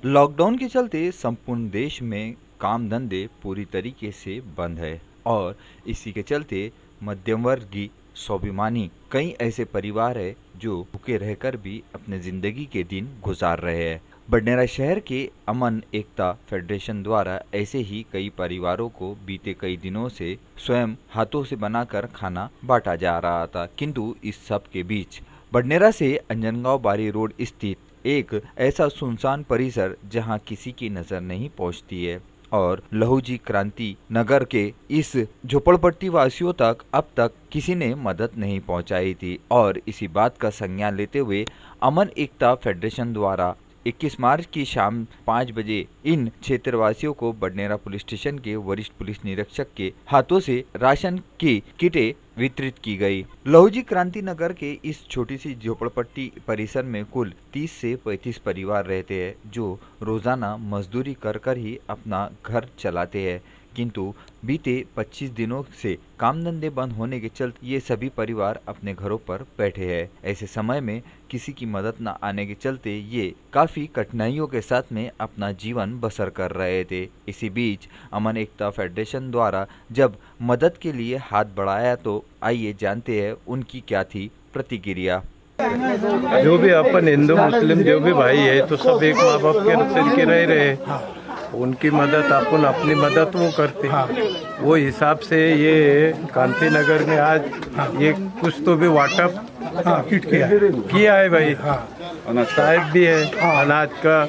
Lockdown के चलते संपूर्ण देश में काम धंधे पूरी तरीके से बंद है और इसी के चलते मध्यम वर्गीय स्वाभिमानी कई ऐसे परिवार है जो भूखे रहकर भी अपने जिंदगी के दिन गुजार रहे हैं। बडनेरा शहर के अमन एकता फेडरेशन द्वारा ऐसे ही कई परिवारों को बीते कई दिनों से स्वयं हाथों से बनाकर खाना बांटा जा रहा था, किंतु इस सब के बीच बडनेरा से अंजनगांव बारी रोड स्थित एक ऐसा सुनसान परिसर जहां किसी की नजर नहीं पहुंचती है और लहूजी क्रांति नगर के इस झोपड़पट्टी वासियों तक अब तक किसी ने मदद नहीं पहुंचाई थी और इसी बात का संज्ञान लेते हुए अमन एकता फेडरेशन द्वारा 21 मार्च की शाम 5 बजे इन क्षेत्रवासियों को बडनेरा पुलिस स्टेशन के वरिष्ठ पुलिस निरीक्षक के हाथों से राशन की किटें वितरित की गई। लहूजी क्रांति नगर के इस छोटी सी झोपड़पट्टी परिसर में कुल 30 से 35 परिवार रहते हैं जो रोजाना मजदूरी कर ही अपना घर चलाते हैं, किंतु बीते 25 दिनों से काम धंधे बंद होने के चलते ये सभी परिवार अपने घरों पर बैठे हैं। ऐसे समय में किसी की मदद न आने के चलते ये काफी कठिनाइयों के साथ में अपना जीवन बसर कर रहे थे। इसी बीच अमन एकता फेडरेशन द्वारा जब मदद के लिए हाथ बढ़ाया तो आइए जानते हैं उनकी क्या थी प्रतिक्रिया। जो भी अपन हिंदू मुस्लिम जो भी भाई है तो सब एक माँ बाप के रस्ते के रह रहे, उनकी मदद अपन अपनी मदद वो करते। वो हिसाब से ये क्रांति नगर में आज ये कुछ तो भी वाटअप किट किया है भाई। साहब भी है अनाज का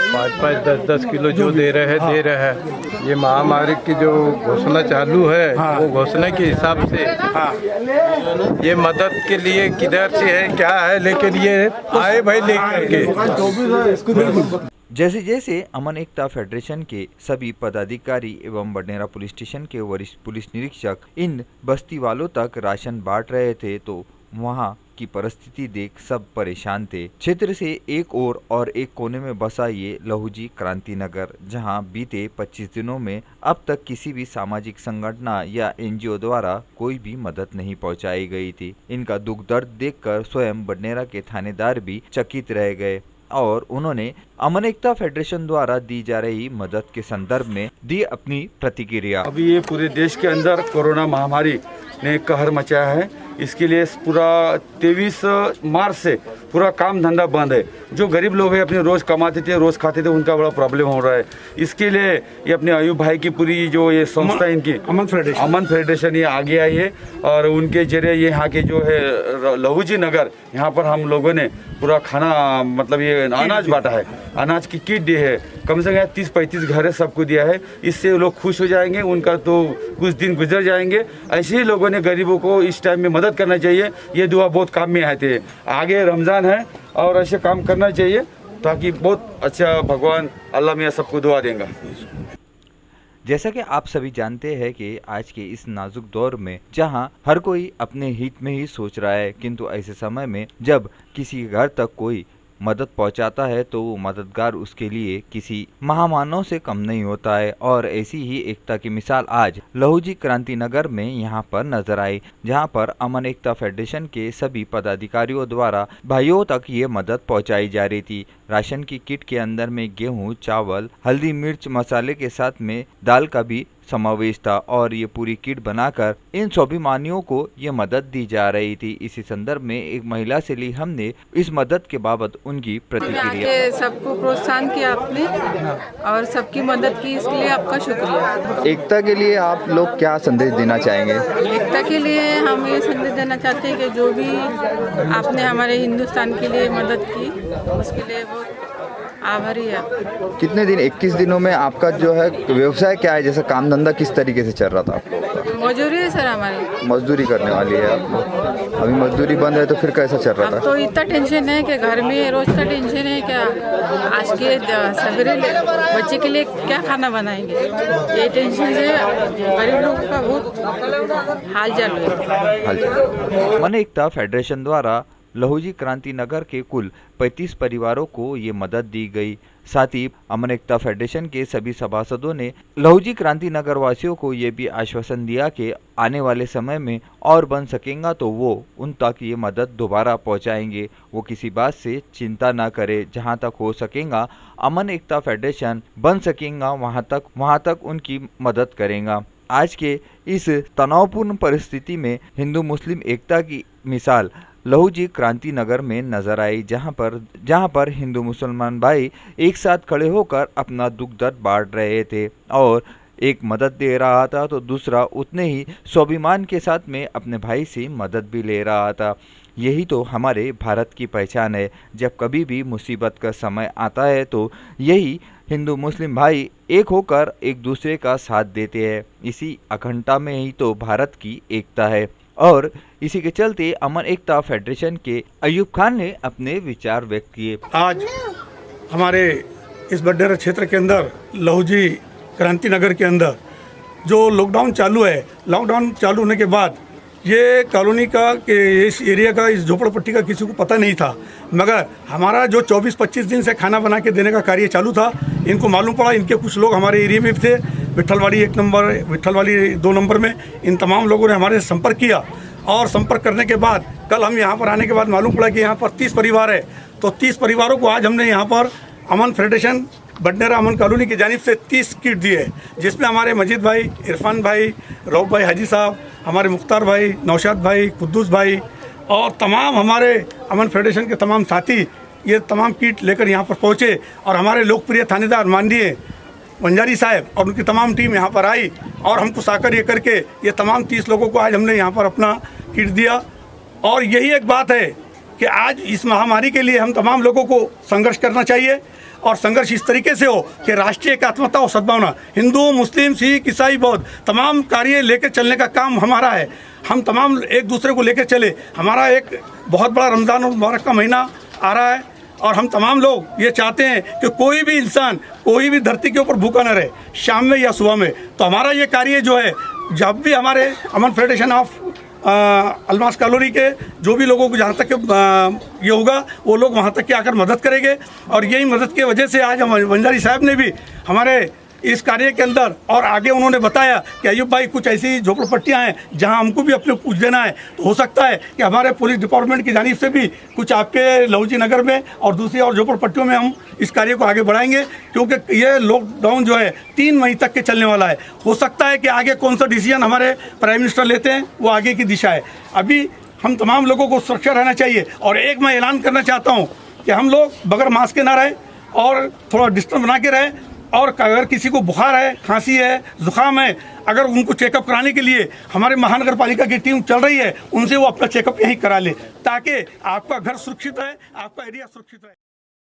5-5, 10-10 किलो जो दे रहे हैं। ये महामारी की जो घोषणा चालू है वो घोषणा के हिसाब से ये मदद के लिए किधर से है क्या है, लेकिन ये आए भाई लेकर के। जैसे जैसे अमन एकता फेडरेशन के सभी पदाधिकारी एवं बडनेरा पुलिस स्टेशन के वरिष्ठ पुलिस निरीक्षक इन बस्ती वालों तक राशन बांट रहे थे तो वहां की परिस्थिति देख सब परेशान थे। क्षेत्र से एक ओर और एक कोने में बसा ये लहूजी क्रांति नगर जहां बीते 25 दिनों में अब तक किसी भी सामाजिक संगठन या एनजीओ द्वारा कोई भी मदद नहीं पहुंचाई गई थी। इनका दुख दर्द देखकर स्वयं बडनेरा के थानेदार भी चकित रह गए और उन्होंने अमन एकता फेडरेशन द्वारा दी जा रही मदद के संदर्भ में दी अपनी प्रतिक्रिया। अभी ये पूरे देश के अंदर कोरोना महामारी ने कहर मचाया है। इसके लिए पूरा 23 मार्च से पूरा काम धंधा बंद है। जो गरीब लोग हैं अपने रोज़ कमाते थे रोज़ खाते थे, उनका बड़ा प्रॉब्लम हो रहा है। इसके लिए ये अपने अयूब भाई की पूरी जो ये संस्था इनकी अमन फेडरेशन ये आगे आई है और उनके जरिए यहाँ के जो है लहूजी नगर यहाँ पर हम लोगों ने पूरा खाना मतलब ये अनाज बांटा है, अनाज की किट दी है। कम से कम 30-35 घर है, सबको दिया है। इससे लोग खुश हो जाएंगे, उनका तो कुछ दिन गुजर जाएंगे। ऐसे ही लोगों ने गरीबों को इस टाइम में मदद करना चाहिए। ये दुआ बहुत काम में आते हैं। आगे रमज़ान है और ऐसे काम करना चाहिए ताकि बहुत अच्छा भगवान अल्लाह मियाँ सबको दुआ देंगे। जैसा कि आप सभी जानते हैं कि आज के इस नाजुक दौर में जहां हर कोई अपने हित में ही सोच रहा है, किंतु ऐसे समय में जब किसी घर तक कोई मदद पहुंचाता है तो वो मददगार उसके लिए किसी महामानव से कम नहीं होता है। और ऐसी ही एकता की मिसाल आज लहूजी क्रांति नगर में यहाँ पर नजर आई, जहाँ पर अमन एकता फेडरेशन के सभी पदाधिकारियों द्वारा भाइयों तक ये मदद पहुँचाई जा रही थी। राशन की किट के अंदर में गेहूँ, चावल, हल्दी, मिर्च, मसाले के साथ में दाल का भी समावेश था और ये पूरी किट बनाकर इन स्वाभिमानियों को ये मदद दी जा रही थी। इसी संदर्भ में एक महिला से ली हमने इस मदद के बाबत उनकी प्रतिक्रिया। सबको प्रोत्साहन किया आपने और सबकी मदद की, इसके लिए आपका शुक्रिया। एकता के लिए आप लोग क्या संदेश देना चाहेंगे? एकता के लिए हम ये संदेश देना चाहते हैं कि जो भी आपने हमारे हिंदुस्तान के लिए मदद की उसके लिए वो आभारी है। कितने दिन 21 दिनों में आपका जो है व्यवसाय क्या है, जैसा काम धंधा किस तरीके से चल रहा था आप लोगों का? मजदूरी है सर, हमारी मजदूरी करने वाली है आप लोग। अभी मजदूरी बंद है तो फिर कैसा चल रहा था? तो इतना टेंशन है कि घर में रोज का टेंशन है क्या आज के सवेरे बच्चे के लिए क्या खाना बनाएंगे, ये टेंशन से गरीब लोगों का बहुत हाल चाल है। अमन एकता फेडरेशन द्वारा लहूजी क्रांति नगर के कुल 35 परिवारों को ये मदद दी गई। साथ ही अमन एकता फेडरेशन के सभी सभासदों ने लहूजी क्रांति नगर वासियों को ये भी आश्वासन दिया कि आने वाले समय में और बन सकेगा तो वो उन तक ये मदद दोबारा पहुंचाएंगे। वो किसी बात से चिंता ना करे, जहां तक हो सकेगा अमन एकता फेडरेशन बन सकेगा वहां तक उनकी मदद करेगा। आज के इस तनावपूर्ण परिस्थिति में हिंदू मुस्लिम एकता की मिसाल लहूजी क्रांति नगर में नजर आई, जहां पर हिंदू मुसलमान भाई एक साथ खड़े होकर अपना दुख दर्द बांट रहे थे और एक मदद दे रहा था तो दूसरा उतने ही स्वाभिमान के साथ में अपने भाई से मदद भी ले रहा था। यही तो हमारे भारत की पहचान है। जब कभी भी मुसीबत का समय आता है तो यही हिंदू मुस्लिम भाई एक होकर एक दूसरे का साथ देते हैं। इसी अखंडता में ही तो भारत की एकता है और इसी के चलते अमन एकता फेडरेशन के अयूब खान ने अपने विचार व्यक्त किए। आज हमारे इस बडनेरा क्षेत्र के अंदर लहूजी क्रांति नगर के अंदर जो लॉकडाउन चालू है, लॉकडाउन चालू होने के बाद ये कॉलोनी का कि इस एरिया का, इस झोपड़पट्टी का किसी को पता नहीं था, मगर हमारा जो 24-25 दिन से खाना बना के देने का कार्य चालू था, इनको मालूम पड़ा। इनके कुछ लोग हमारे एरिया में थे, विट्ठलवाड़ी 1 नंबर, विट्ठलवाड़ी 2 नंबर में। इन तमाम लोगों ने हमारे संपर्क किया और संपर्क करने के बाद कल हम यहाँ पर आने के बाद मालूम पड़ा कि यहाँ पर 30 परिवार है। तो 30 परिवारों को आज हमने यहाँ पर अमन फेडरेशन बडनेरा अमन कॉलोनी की जानिब से 30 किट दिए, जिसमें हमारे मजीद भाई, इरफान भाई, रऊफ भाई हाजी साहब, हमारे मुख्तार भाई, नौशाद भाई, कुद्दूस भाई और तमाम हमारे अमन फेडरेशन के तमाम साथी ये तमाम किट लेकर यहाँ पर पहुँचे और हमारे लोकप्रिय थानेदार माननीय वंजारी साहब और उनकी तमाम टीम यहाँ पर आई और हमको साकर ये करके ये तमाम 30 लोगों को आज हमने यहाँ पर अपना किट दिया। और यही एक बात है कि आज इस महामारी के लिए हम तमाम लोगों को संघर्ष करना चाहिए और संघर्ष इस तरीके से हो कि राष्ट्रीय एकात्मता और सद्भावना, हिंदू, मुस्लिम, सिख, ईसाई, बौद्ध तमाम कार्य लेकर चलने का काम हमारा है। हम तमाम एक दूसरे को लेकर चले। हमारा एक बहुत बड़ा रमज़ान और मुबारक का महीना आ रहा है और हम तमाम लोग ये चाहते हैं कि कोई भी इंसान, कोई भी धरती के ऊपर भूखा न रहे, शाम में या सुबह में। तो हमारा ये कार्य जो है, जब भी हमारे अमन फेडरेशन ऑफ अलमास कॉलोनी के जो भी लोगों को जहाँ तक ये होगा वो लोग वहाँ तक के आकर मदद करेंगे। और यही मदद की वजह से आज वंजारी साहब ने भी हमारे इस कार्य के अंदर और आगे उन्होंने बताया कि अयूब भाई कुछ ऐसी झोपड़पट्टियाँ हैं जहाँ हमको भी अपने कुछ देना है, तो हो सकता है कि हमारे पुलिस डिपार्टमेंट की जानिब से भी कुछ आपके लहूजी नगर में और दूसरी और झोपड़पट्टियों में हम इस कार्य को आगे बढ़ाएंगे, क्योंकि ये लॉकडाउन जो है 3 मई तक के चलने वाला है। हो सकता है कि आगे कौन सा डिसीजन हमारे प्राइम मिनिस्टर लेते हैं वो आगे की दिशा है। अभी हम तमाम लोगों को सुरक्षा रहना चाहिए। और एक मैं ऐलान करना चाहता हूँ कि हम लोग बगैर मास्क के ना रहें और थोड़ा डिस्टेंस बना के रहें। और अगर किसी को बुखार है, खांसी है, जुकाम है, अगर उनको चेकअप कराने के लिए हमारे महानगर पालिका की टीम चल रही है, उनसे वो अपना चेकअप यहीं करा ले, ताकि आपका घर सुरक्षित है, आपका एरिया सुरक्षित है।